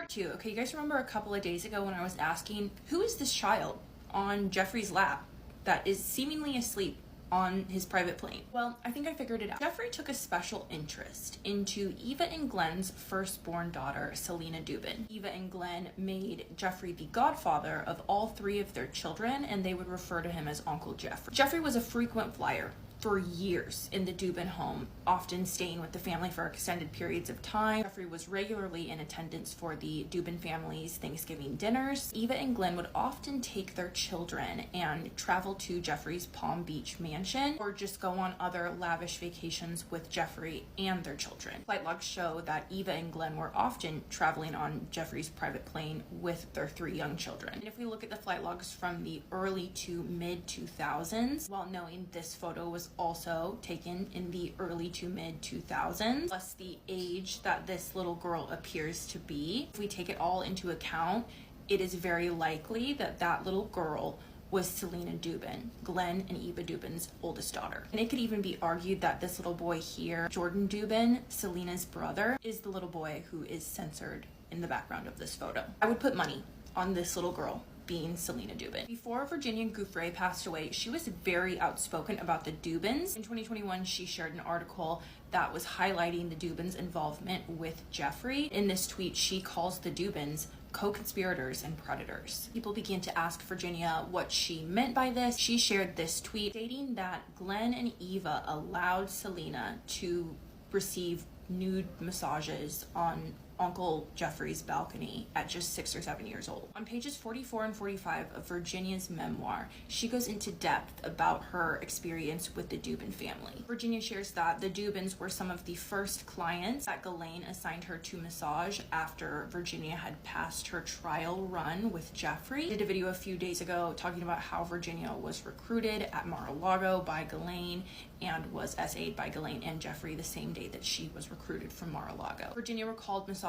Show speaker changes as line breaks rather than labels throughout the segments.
Part 2. Okay, you guys remember a couple of days ago when I was asking, who is this child on Jeffrey's lap that is seemingly asleep on his private plane? Well, I think I figured it out. Jeffrey took a special interest into Eva and Glenn's firstborn daughter, Selena Dubin. Eva and Glenn made Jeffrey the godfather of all three of their children, and they would refer to him as Uncle Jeffrey. Jeffrey was a frequent flyer for years in the Dubin home, often staying with the family for extended periods of time. Jeffrey was regularly in attendance for the Dubin family's Thanksgiving dinners. Eva and Glenn would often take their children and travel to Jeffrey's Palm Beach mansion, or just go on other lavish vacations with Jeffrey and their children. Flight logs show that Eva and Glenn were often traveling on Jeffrey's private plane with their three young children. And if we look at the flight logs from the early to mid 2000s, while knowing this photo was also taken in the early to mid 2000s, plus the age that this little girl appears to be, if we take it all into account, it is very likely that that little girl was Selena Dubin, Glenn and Eva Dubin's oldest daughter. And it could even be argued that this little boy here, Jordan Dubin, Selena's brother, is the little boy who is censored in the background of this photo. I would put money on this little girl being Selena Dubin. Before Virginia Giuffre passed away, she was very outspoken about the Dubins. In 2021, she shared an article that was highlighting the Dubins' involvement with Jeffrey. In this tweet, she calls the Dubins co-conspirators and predators. People began to ask Virginia what she meant by this. She shared this tweet stating that Glenn and Eva allowed Selena to receive nude massages on Uncle Jeffrey's balcony at just 6 or 7 years old. On pages 44 and 45 of Virginia's memoir, she goes into depth about her experience with the Dubin family. Virginia shares that the Dubins were some of the first clients that Ghislaine assigned her to massage after Virginia had passed her trial run with Jeffrey. I did a video a few days ago talking about how Virginia was recruited at Mar-a-Lago by Ghislaine and was SA'd by Ghislaine and Jeffrey the same day that she was recruited from Mar-a-Lago. Virginia recalled massaging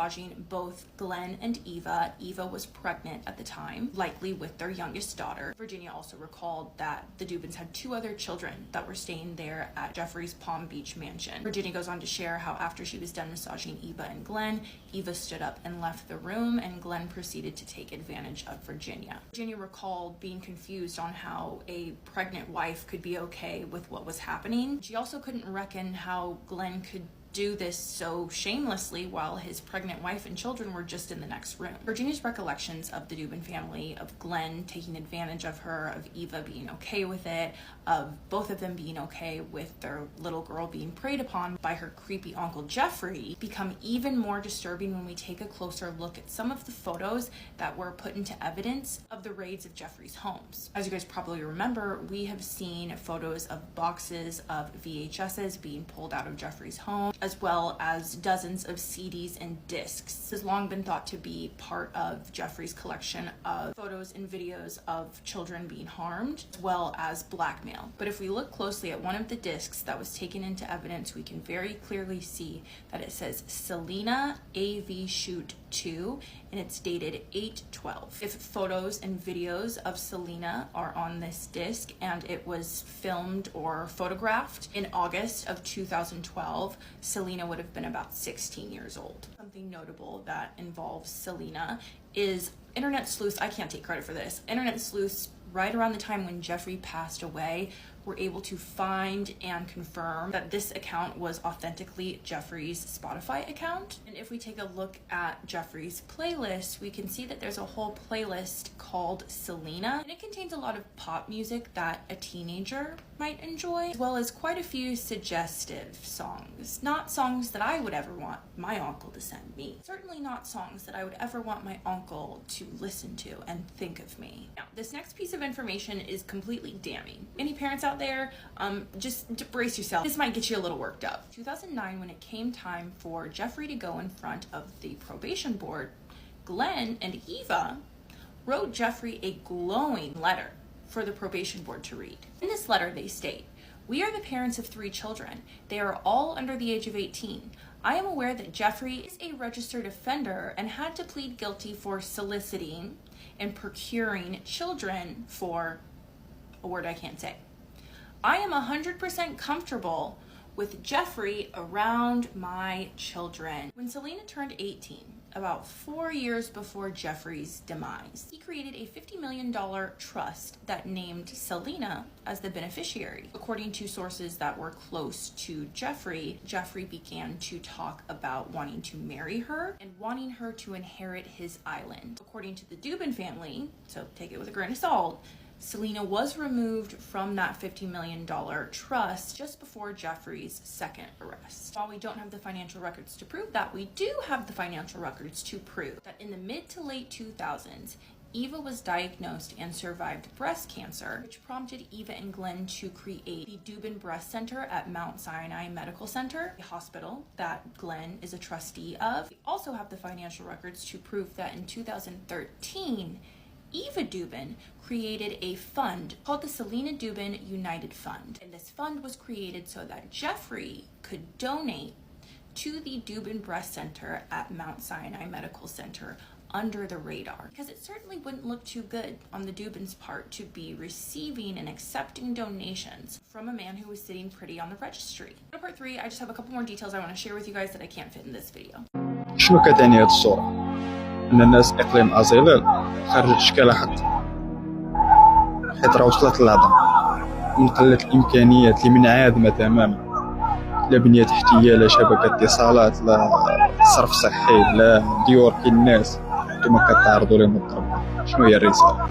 both Glenn and Eva. Eva was pregnant at the time, likely with their youngest daughter. Virginia also recalled that the Dubins had two other children that were staying there at Jeffrey's Palm Beach mansion. Virginia goes on to share how after she was done massaging Eva and Glenn, Eva stood up and left the room, and Glenn proceeded to take advantage of Virginia. Virginia recalled being confused on how a pregnant wife could be okay with what was happening. She also couldn't reckon how Glenn could do this so shamelessly while his pregnant wife and children were just in the next room. Virginia's recollections of the Dubin family, of Glenn taking advantage of her, of Eva being okay with it, of both of them being okay with their little girl being preyed upon by her creepy Uncle Jeffrey, become even more disturbing when we take a closer look at some of the photos that were put into evidence of the raids of Jeffrey's homes. As you guys probably remember, we have seen photos of boxes of VHSs being pulled out of Jeffrey's home, as well as dozens of CDs and discs. This has long been thought to be part of Jeffrey's collection of photos and videos of children being harmed, as well as blackmail. But if we look closely at one of the discs that was taken into evidence, we can very clearly see that it says Selena AV Shoot 2, and it's dated 8/12. If photos and videos of Selena are on this disc and it was filmed or photographed in August of 2012, Selena would have been about 16 years old. Something notable that involves Selena is internet sleuths, I can't take credit for this, internet sleuths right around the time when Jeffrey passed away were able to find and confirm that this account was authentically Jeffrey's Spotify account. And if we take a look at Jeffrey's playlist, we can see that there's a whole playlist called Selena, and it contains a lot of pop music that a teenager might enjoy, as well as quite a few suggestive songs. Not songs that I would ever want my uncle to send me. Certainly not songs that I would ever want my uncle to listen to and think of me. Now, this next piece of information is completely damning. Any parents out there, just brace yourself. This might get you a little worked up. 2009, when it came time for Jeffrey to go in front of the probation board, Glenn and Eva wrote Jeffrey a glowing letter for the probation board to read. In this letter, they state, "We are the parents of 3 children. They are all under the age of 18. I am aware that Jeffrey is a registered offender and had to plead guilty for soliciting and procuring children for a word I can't say. I am 100% comfortable with Jeffrey around my children." When Selena turned 18, about 4 years before Jeffrey's demise. He created a $50 million trust that named Selena as the beneficiary. According to sources that were close to Jeffrey, Jeffrey began to talk about wanting to marry her and wanting her to inherit his island. According to the Dubin family, so take it with a grain of salt, Selena was removed from that $50 million trust just before Jeffrey's second arrest. While we don't have the financial records to prove that, we do have the financial records to prove that in the mid to late 2000s, Eva was diagnosed and survived breast cancer, which prompted Eva and Glenn to create the Dubin Breast Center at Mount Sinai Medical Center, a hospital that Glenn is a trustee of. We also have the financial records to prove that in 2013, Eva Dubin created a fund called the Selena Dubin United Fund. And this fund was created so that Jeffrey could donate to the Dubin Breast Center at Mount Sinai Medical Center under the radar. Because it certainly wouldn't look too good on the Dubin's part to be receiving and accepting donations from a man who was sitting pretty on the registry. For part 3, I just have a couple more details I want to share with you guys that I can't fit in this video.
شنو كتعني هاد الصورة؟ أن الناس إقليم أزيلال خرجت أشكال حيت راه وصلت للعظم من قلة الإمكانيات اللي منعدمة تماما، لا بنية تحتية، لا شبكة اتصالات، لا صرف صحي، لا ديور كي الناس. نتوما كتعرضوا لهم الضرب. شنو هي الرسالة؟